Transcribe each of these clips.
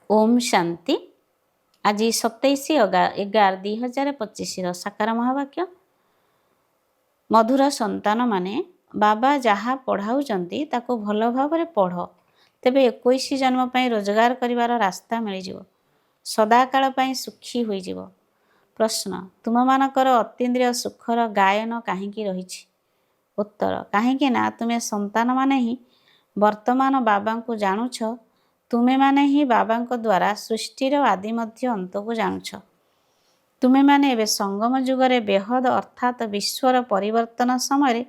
ओम शांति। आज 27/11/2025 साकार महावाक्य। मधुर संतान माने बाबा जहाँ पढ़ाउचंती ताको भल भाव पढ़, तेबे 21 जन्म पाई रोजगार करिवार रास्ता मिलिजिवो, सदाकाल पाई सुखी होइजिवो। प्रश्न, तुममानकर अतीन्द्रिय सुखर गायन काहींकी रहिछि? उत्तर, काहींकी ना तुमे संतान माने ही वर्तमान बाबांकु जानुछ, तुमे माने ही बाबांक द्वारा सृष्टिर आदि मध्य अंतको जानुछ। तुमे माने एबे संगम जुगरे बेहद अर्थात विश्वर परिवर्तन समय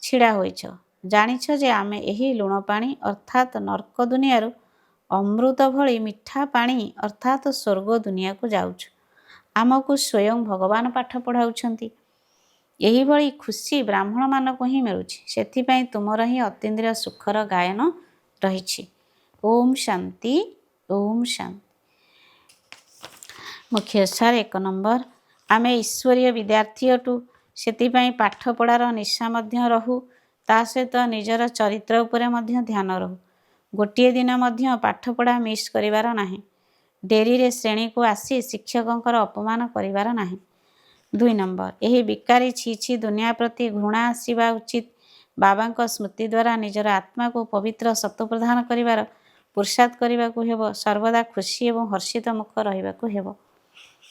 छिड़ा होइछ। जानिछ जे आमे एही लुण पानी अर्थात नर्क दुनियारू अमृत भली मिठा पानी अर्थात स्वर्ग दुनिया को जाउछु। आमको स्वयं भगवान पाठ पढ़ाउछंती। एही भली खुशी ब्राह्मण मानक ही मिलुछि, सेथिपाई तुमर ही अतीन्द्रिय सुखर गायन रहिछि। ओम शांति, ओम शांति। मुख्य सार 1 नंबर, आमे ईश्वरीय विद्यार्थी अटू, सेथिपाई पाठ पढ़ार निशा मध्य रहू, ता सहित निजर चरित्र उपरे मध्य ध्यान रहू। गोटिए दिन मध्य पाठ पढ़ा मिस करिवार नाही। डेरी रे श्रेणी को आसी शिक्षकंकर अपमान करिवार नाही। 2 नंबर, एही बिकारी छी छी दुनिया प्रति घृणा आसीबा उचित। बाबांक स्मृति द्वारा निजर आत्मा को पवित्र सत्व प्रदान करिवार पुरुषार्थ करिबाकू हेबो। सर्वदा खुशी एवं हर्षित मुख रहिबाकू हेबो।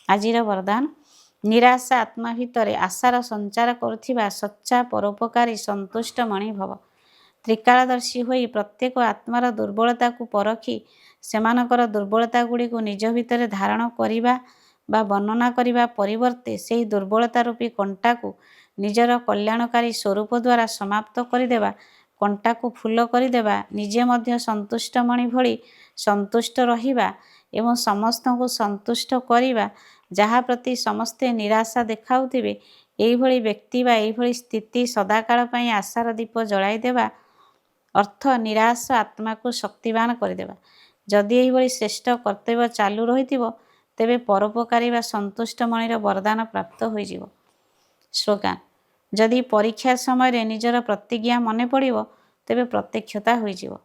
आजिर वरदान, निराशा आत्मा भितरे आशार संचार करुथिबा सच्चा परोपकारी संतुष्ट मणि भव। त्रिकालदर्शी होई प्रत्येक आत्मार दुर्बलता को परखी सेमानकर दुर्बलता गुड़ी को निज भितरे धारण करिबा बा वर्णना करिबा परिवर्ते सेही दुर्बलता रूपी कंटा को निजर कल्याणकारी स्वरूप द्वारा समाप्त करिदेबा, कंटा को फूल करिदेबा, निजे मध्य संतुष्ट मणि भली संतुष्ट रहिबा एवं समस्त को संतुष्ट करिबा, जहा प्रति समस्ते निराशा देखाउथिबे एही भली व्यक्ति बा एही भली स्थिति सदाकाल पई आशार दीप जळाई देबा अर्थ निराश आत्मा को शक्तिवान करिदेबा। जदि एही भली श्रेष्ठ कर्तव्य चालू रहिथिबो, तेबे परोपकारी बा संतुष्ट मणिर वरदान प्राप्त होइजिवो। स्लोगान, जदि परीक्षा समय निजर प्रतिज्ञा मने पड़िबो, तेबे प्रत्यक्षता होइजिवो।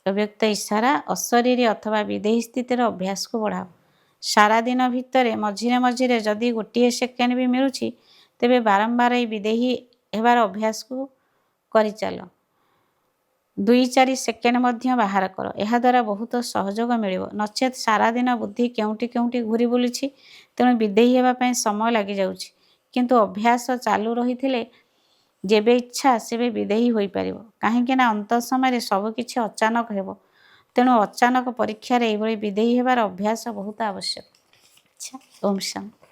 अव्यक्त इशारा, अशरीरी अथवा विदेही स्थितिर अभ्यास को बढ़ाओ। सारा दिन भितरे मझिरे मझिरे जदि गोटिए सेकेंड भी मिलुछि, तेबे बारंबार एही विदेही हेबार अभ्यास को करि चालो। 2-4 सेकेंड मध्य बाहर कर, एहा द्वारा बहुत सहयोग मिलिबो। नचेत सारा दिन बुद्धि केउटी केउटी घूरी बुलुछि, तेणु विदेही हेबा पई समय लागि जाउछि। किंतु अभ्यास चालू रहिथिले जेबे इच्छा सेबे विदेही होई परिबो। काहेकि ना अंत समय सब किछि अचानक हेबो, तेणु अचानक परीक्षा रे एभली विदेही हेबार अभ्यास बहुत आवश्यक। अच्छा, ओम शांति।